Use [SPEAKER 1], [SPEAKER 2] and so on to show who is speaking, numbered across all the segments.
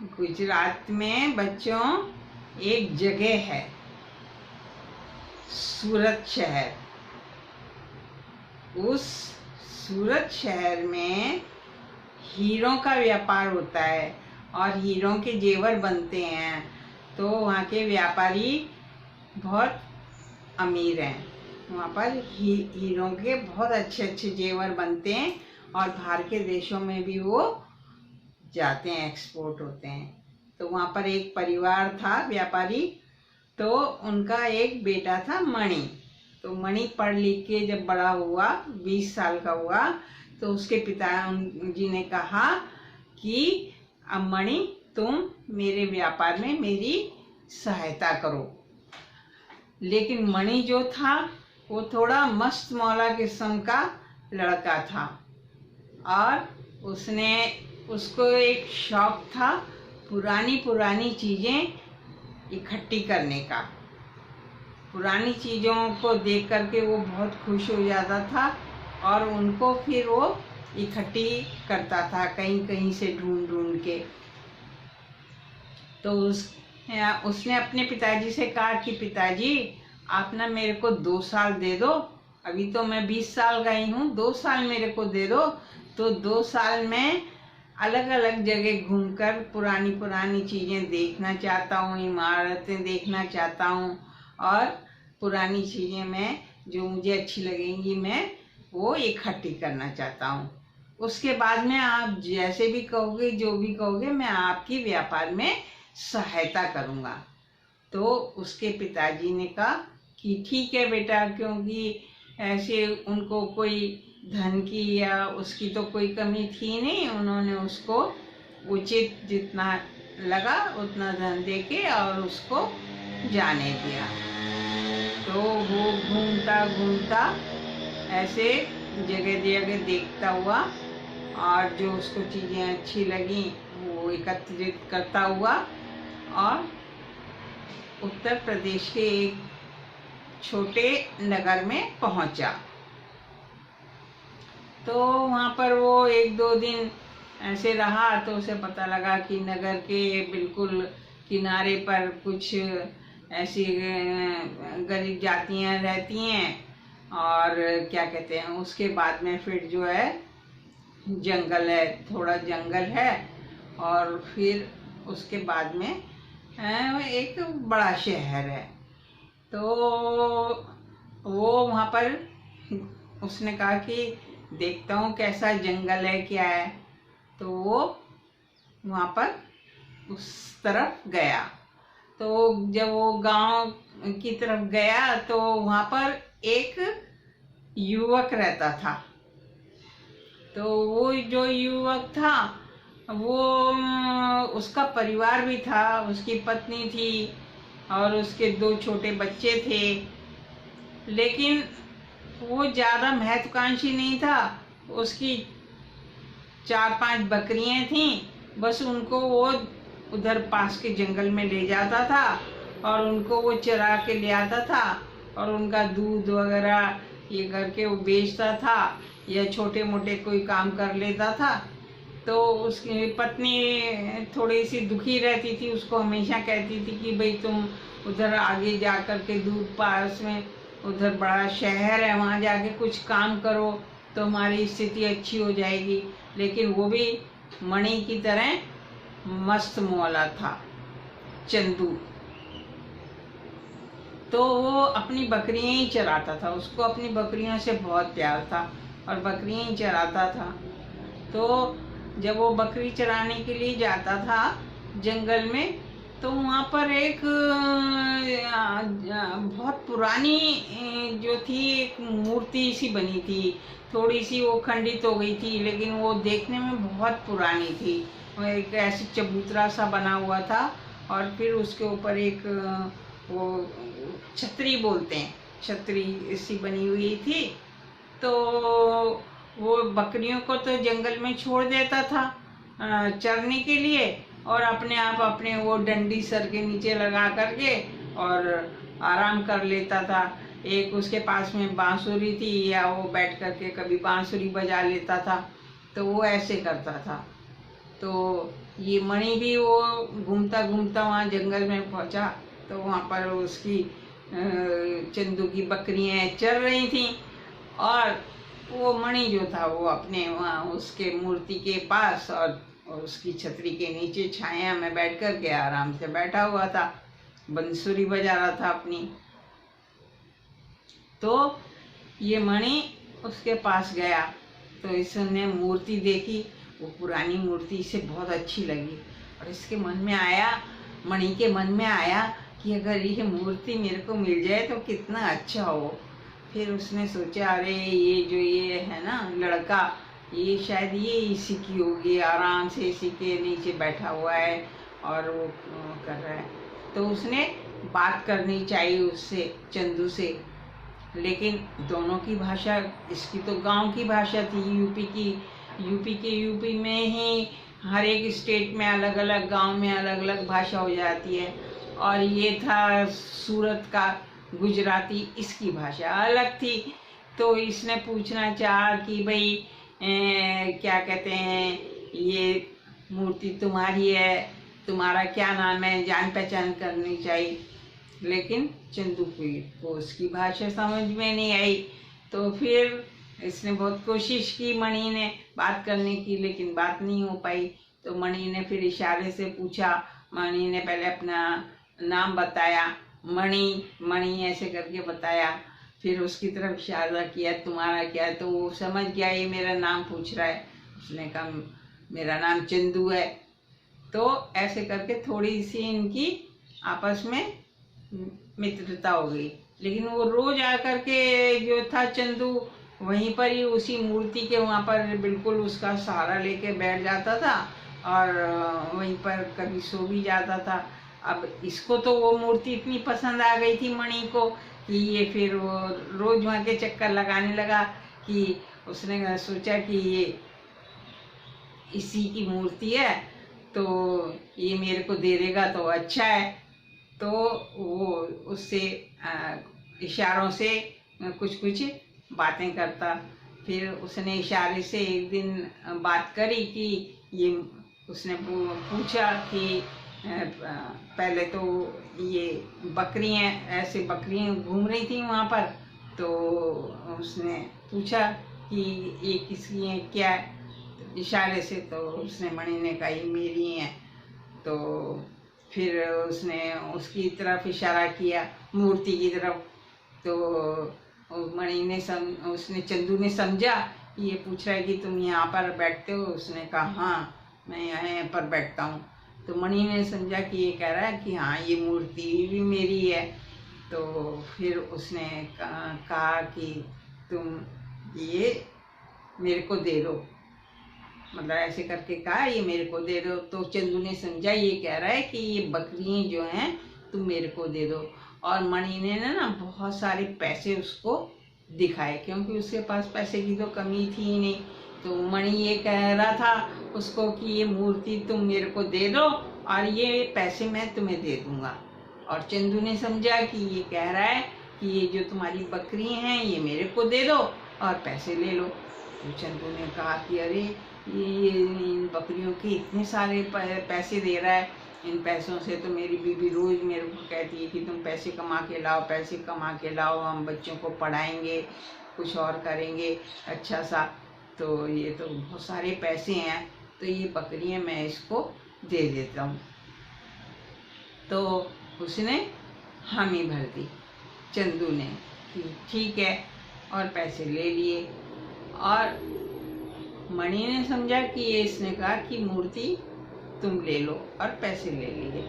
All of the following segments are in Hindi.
[SPEAKER 1] गुजरात में बच्चों एक जगह है, सूरत शहर। उस सूरत शहर में हीरों का व्यापार होता है और हीरों के जेवर बनते हैं। तो वहाँ के व्यापारी बहुत अमीर हैं। वहाँ पर हीरों के बहुत अच्छे अच्छे जेवर बनते हैं और बाहर के देशों में भी वो जाते हैं, एक्सपोर्ट होते हैं। तो वहाँ पर एक परिवार था व्यापारी, तो उनका एक बेटा था मणि। तो मणि पढ़ लिख के जब बड़ा हुआ, 20 साल का हुआ, तो उसके पिताजी ने कहा कि अब मणि तुम मेरे व्यापार में मेरी सहायता करो। लेकिन मणि जो था वो थोड़ा मस्त मौला किस्म का लड़का था और उसको एक शौक था पुरानी चीज़ें इकट्ठी करने का। पुरानी चीज़ों को देख करके वो बहुत खुश हो जाता था और उनको फिर वो इकट्ठी करता था कहीं कहीं से ढूंढ ढूंढ के। तो उसने अपने पिताजी से कहा कि पिताजी आप ना मेरे को 2 साल दे दो, अभी तो मैं 20 साल का ही हूँ, 2 साल मेरे को दे दो। तो 2 साल में अलग अलग जगह घूमकर पुरानी चीज़ें देखना चाहता हूँ, इमारतें देखना चाहता हूँ और पुरानी चीज़ें मैं जो मुझे अच्छी लगेंगी मैं वो इकट्ठी करना चाहता हूँ। उसके बाद में आप जैसे भी कहोगे, जो भी कहोगे, मैं आपकी व्यापार में सहायता करूँगा। तो उसके पिताजी ने कहा कि ठीक है बेटा, क्योंकि ऐसे उनको कोई धन की या उसकी तो कोई कमी थी नहीं। उन्होंने उसको उचित जितना लगा उतना धन देके और उसको जाने दिया। तो वो घूमता घूमता ऐसे जगह जगह देखता हुआ और जो उसको चीज़ें अच्छी लगी वो एकत्रित करता हुआ और उत्तर प्रदेश के एक छोटे नगर में पहुंचा। तो वहाँ पर वो 1-2 दिन ऐसे रहा तो उसे पता लगा कि नगर के बिल्कुल किनारे पर कुछ ऐसी गरीब जातियाँ रहती हैं और क्या कहते हैं, उसके बाद में फिर जो है जंगल है, थोड़ा जंगल है और फिर उसके बाद में एक बड़ा शहर है। तो वो वहाँ पर उसने कहा कि देखता हूँ कैसा जंगल है, क्या है। तो वो वहाँ पर उस तरफ गया। तो जब वो गांव की तरफ गया तो वहाँ पर एक युवक रहता था। तो वो जो युवक था वो उसका परिवार भी था, उसकी पत्नी थी और उसके 2 छोटे बच्चे थे। लेकिन वो ज़्यादा महत्वाकांक्षी नहीं था। उसकी 4-5 बकरियां थीं, बस उनको वो उधर पास के जंगल में ले जाता था और उनको वो चरा के ले आता था और उनका दूध वगैरह ये करके वो बेचता था या छोटे मोटे कोई काम कर लेता था। तो उसकी पत्नी थोड़ी सी दुखी रहती थी, उसको हमेशा कहती थी कि भाई तुम उधर आगे जा कर के दूर पास में उधर बड़ा शहर है, वहाँ जाके कुछ काम करो तो हमारी स्थिति अच्छी हो जाएगी। लेकिन वो भी मणि की तरह मस्त मौला था, चंदू। तो वो अपनी बकरियां ही चराता था, उसको अपनी बकरियों से बहुत प्यार था और बकरियां ही चराता था। तो जब वो बकरी चराने के लिए जाता था जंगल में तो वहाँ पर एक बहुत पुरानी जो थी एक मूर्ति सी बनी थी। थोड़ी सी वो खंडित हो गई थी लेकिन वो देखने में बहुत पुरानी थी। वो एक ऐसे चबूतरा सा बना हुआ था और फिर उसके ऊपर एक वो छतरी बोलते हैं, छतरी सी बनी हुई थी। तो वो बकरियों को तो जंगल में छोड़ देता था चरने के लिए और अपने आप अपने वो डंडी सर के नीचे लगा करके और आराम कर लेता था। एक उसके पास में बांसुरी थी या वो बैठ करके कभी बांसुरी बजा लेता था। तो वो ऐसे करता था। तो ये मणि भी वो घूमता घूमता वहाँ जंगल में पहुँचा, तो वहाँ पर उसकी चंदू की बकरियाँ चर रही थीं, और वो मणि जो था वो अपने वहाँ उसके मूर्ति के पास और उसकी छतरी के नीचे छाया में बैठ कर के आराम से बैठा हुआ था, बंसुरी बजा रहा था अपनी। तो ये मणि उसके पास गया, तो इसने मूर्ति देखी, वो पुरानी मूर्ति इसे बहुत अच्छी लगी, और इसके मन में आया, मणि के मन में आया कि अगर ये मूर्ति मेरे को मिल जाए तो कितना अच्छा हो। फिर उसने सोचा, अरे ये जो ये है ना लड़का, ये शायद ये इसी की होगी, आराम से इसी के नीचे बैठा हुआ है और वो कर रहा है। तो उसने बात करनी चाहिए उससे, चंदू से, लेकिन दोनों की भाषा, इसकी तो गांव की भाषा थी, यूपी की, यूपी में ही हर एक स्टेट में अलग अलग, गांव में अलग अलग भाषा हो जाती है, और ये था सूरत का गुजराती, इसकी भाषा अलग थी। तो इसने पूछना चाहा कि भाई क्या कहते हैं, ये मूर्ति तुम्हारी है, तुम्हारा क्या नाम है, जान पहचान करनी चाहिए। लेकिन चंदू को उसकी भाषा समझ में नहीं आई। तो फिर इसने बहुत कोशिश की मणि ने बात करने की, लेकिन बात नहीं हो पाई। तो मणि ने फिर इशारे से पूछा, मणि ने पहले अपना नाम बताया, मणि ऐसे करके बताया, फिर उसकी तरफ इशारा किया, तुम्हारा क्या है। तो वो समझ गया ये मेरा नाम पूछ रहा है। उसने कहा मेरा नाम चंदू है। तो ऐसे करके थोड़ी सी इनकी आपस में मित्रता हो गई। लेकिन वो रोज आकर के जो था चंदू, वहीं पर ही उसी मूर्ति के वहाँ पर बिल्कुल उसका सहारा लेके बैठ जाता था, और वहीं पर कभी सो भी जाता था। अब इसको तो वो मूर्ति इतनी पसंद आ गई थी मणि को कि ये फिर वो रोज वहाँ के चक्कर लगाने लगा, कि उसने सोचा कि ये इसी की मूर्ति है, तो ये मेरे को दे देगा तो अच्छा है। तो वो उससे इशारों से कुछ कुछ बातें करता। फिर उसने इशारे से एक दिन बात करी कि ये, उसने पूछा कि पहले तो ये बकरियां, ऐसे बकरियां घूम रही थी वहाँ पर, तो उसने पूछा कि ये किसकी है, क्या है, इशारे से। तो उसने मणि ने कहा ये मेरी हैं। तो फिर उसने उसकी तरफ इशारा किया, मूर्ति की तरफ। तो मणि ने उसने, चंदू ने समझा कि ये पूछ रहा है कि तुम यहाँ पर बैठते हो। उसने कहा हाँ, मैं यहाँ पर बैठता हूँ। तो मणि ने समझा कि ये कह रहा है कि हाँ ये मूर्ति भी मेरी है। तो फिर उसने कहा कि तुम ये मेरे को दे दो, मतलब ऐसे करके कहा ये मेरे को दे दो। तो चंदू ने समझा ये कह रहा है कि ये बकरियां जो हैं तुम मेरे को दे दो। और मणि ने ना बहुत सारे पैसे उसको दिखाए, क्योंकि उसके पास पैसे की तो कमी थी ही नहीं। तो मणि ये कह रहा था उसको कि ये मूर्ति तुम मेरे को दे दो और ये पैसे मैं तुम्हें दे दूंगा। और चंदू ने समझा कि ये कह रहा है कि ये जो तुम्हारी बकरी हैं ये मेरे को दे दो और पैसे ले लो। तो चंदू ने कहा कि अरे ये इन बकरियों के इतने सारे पैसे दे रहा है, इन पैसों से तो मेरी बीबी रोज मेरे को कहती है कि तुम पैसे कमा के लाओ, पैसे कमा के लाओ, हम बच्चों को पढ़ाएंगे, कुछ और करेंगे अच्छा सा। तो ये तो बहुत सारे पैसे हैं, तो ये बकरियां मैं इसको दे देता हूँ। तो उसने हामी भर दी चंदू ने कि ठीक है, और पैसे ले लिए। और मणि ने समझा कि ये, इसने कहा कि मूर्ति तुम ले लो, और पैसे ले लिए।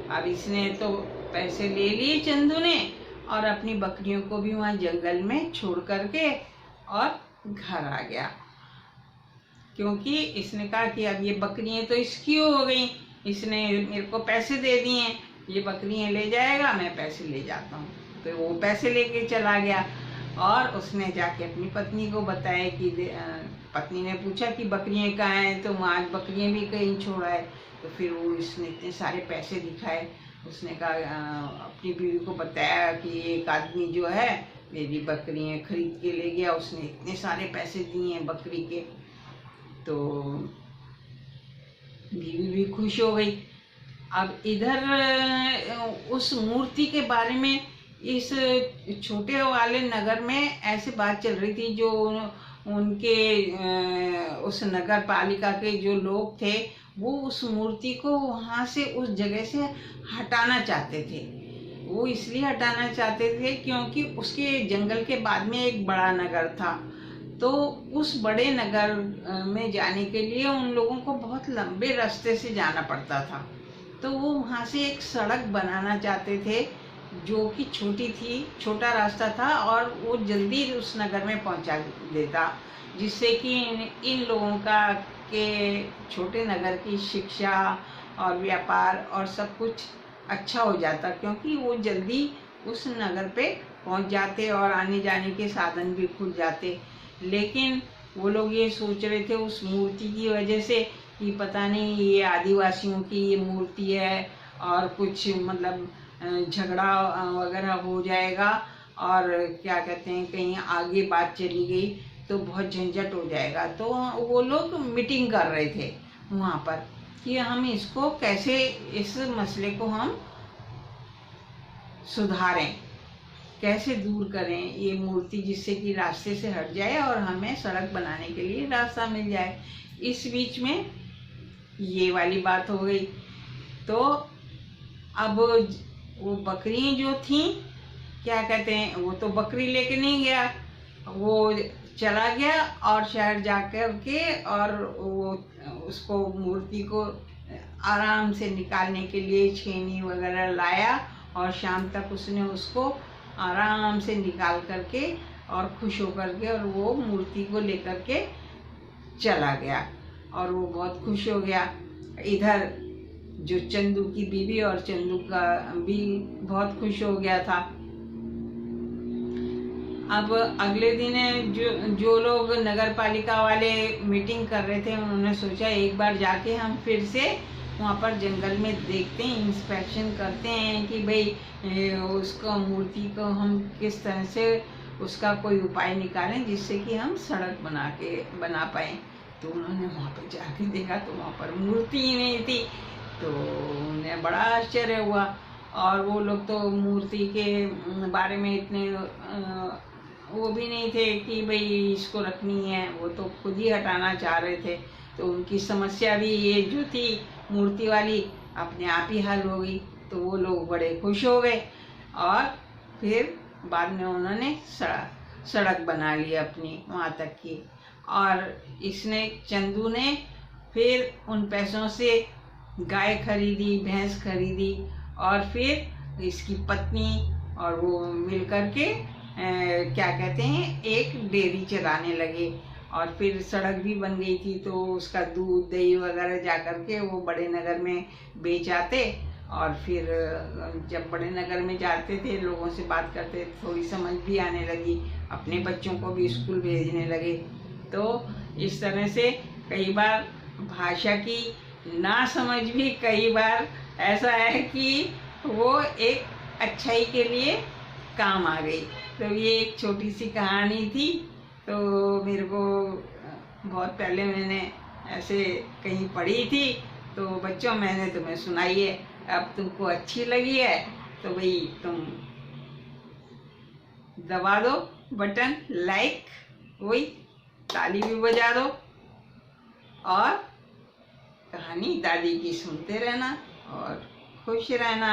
[SPEAKER 1] अब इसने तो पैसे ले लिए चंदू ने, और अपनी बकरियों को भी वहाँ जंगल में छोड़ करके और घर आ गया, क्योंकि इसने कहा कि अब ये बकरियां तो इसकी हो गई, इसने मेरे को पैसे दे दिए हैं, ये बकरियां ले जाएगा, मैं पैसे ले जाता हूँ। तो वो पैसे लेके चला गया, और उसने जाके अपनी पत्नी को बताया कि पत्नी ने पूछा कि बकरियां कहाँ हैं, तो आज बकरियां भी कहीं छोड़ा है। तो फिर वो इसने इतने सारे पैसे दिखाए। उसने कहा, अपनी बीवी को बताया कि एक आदमी जो है मेरी बकरियां खरीद के ले गया, उसने इतने सारे पैसे दिए हैं बकरी के। तो बीवी भी खुश हो गई। अब इधर उस मूर्ति के बारे में इस छोटे वाले नगर में ऐसे बात चल रही थी, जो उनके उस नगर पालिका के जो लोग थे वो उस मूर्ति को वहाँ से, उस जगह से हटाना चाहते थे। वो इसलिए हटाना चाहते थे क्योंकि उसके जंगल के बाद में एक बड़ा नगर था, तो उस बड़े नगर में जाने के लिए उन लोगों को बहुत लंबे रास्ते से जाना पड़ता था। तो वो वहाँ से एक सड़क बनाना चाहते थे जो कि छोटी थी, छोटा रास्ता था और वो जल्दी उस नगर में पहुँचा देता, जिससे कि इन लोगों का के छोटे नगर की शिक्षा और व्यापार और सब कुछ अच्छा हो जाता, क्योंकि वो जल्दी उस नगर पे पहुंच जाते और आने जाने के साधन भी खुल जाते। लेकिन वो लोग ये सोच रहे थे उस मूर्ति की वजह से कि पता नहीं ये आदिवासियों की ये मूर्ति है और कुछ मतलब झगड़ा वगैरह हो जाएगा, और क्या कहते हैं कहीं आगे बात चली गई तो बहुत झंझट हो जाएगा। तो वो लोग मीटिंग कर रहे थे वहाँ पर कि हम इसको कैसे, इस मसले को हम सुधारें, कैसे दूर करें ये मूर्ति, जिससे कि रास्ते से हट जाए और हमें सड़क बनाने के लिए रास्ता मिल जाए। इस बीच में ये वाली बात हो गई। तो अब वो बकरी जो थी, क्या कहते हैं, वो तो बकरी लेके नहीं गया, वो चला गया और शहर जाकर के और वो उसको मूर्ति को आराम से निकालने के लिए छेनी वगैरह लाया और शाम तक उसने उसको आराम से निकाल करके और खुश होकर के और वो मूर्ति को लेकर के चला गया और वो बहुत खुश हो गया। इधर जो चंदू की बीवी और चंदू का भी बहुत खुश हो गया था। अब अगले दिन जो लोग नगर पालिका वाले मीटिंग कर रहे थे, उन्होंने सोचा एक बार जाके हम फिर से वहाँ पर जंगल में देखते हैं, इंस्पेक्शन करते हैं कि भाई उसको मूर्ति को हम किस तरह से उसका कोई उपाय निकालें जिससे कि हम सड़क बना पाए। तो उन्होंने वहाँ पर जाके देखा तो वहाँ पर मूर्ति ही नहीं थी, तो उन्हें बड़ा आश्चर्य हुआ। और वो लोग तो मूर्ति के बारे में इतने वो भी नहीं थे कि भाई इसको रखनी है, वो तो खुद ही हटाना चाह रहे थे। तो उनकी समस्या भी ये जो थी मूर्ति वाली अपने आप ही हल हो गई। तो वो लोग बड़े खुश हो गए और फिर बाद में उन्होंने सड़क बना ली अपनी वहाँ तक की। और इसने, चंदू ने फिर उन पैसों से गाय खरीदी, भैंस खरीदी और फिर इसकी पत्नी और वो मिल करके क्या कहते हैं एक डेयरी चलाने लगे। और फिर सड़क भी बन गई थी तो उसका दूध दही वगैरह जा करके वो बड़े नगर में बेच आते। और फिर जब बड़े नगर में जाते थे लोगों से बात करते, थोड़ी समझ भी आने लगी, अपने बच्चों को भी स्कूल भेजने लगे। तो इस तरह से कई बार भाषा की ना समझ भी कई बार ऐसा है कि वो एक अच्छाई के लिए काम आ गई। तो ये एक छोटी सी कहानी थी। तो मेरे को बहुत पहले मैंने ऐसे कहीं पढ़ी थी, तो बच्चों मैंने तुम्हें सुनाई है। अब तुमको अच्छी लगी है तो भाई तुम दबा दो बटन लाइक, वही ताली भी बजा दो और कहानी दादी की सुनते रहना और खुश रहना।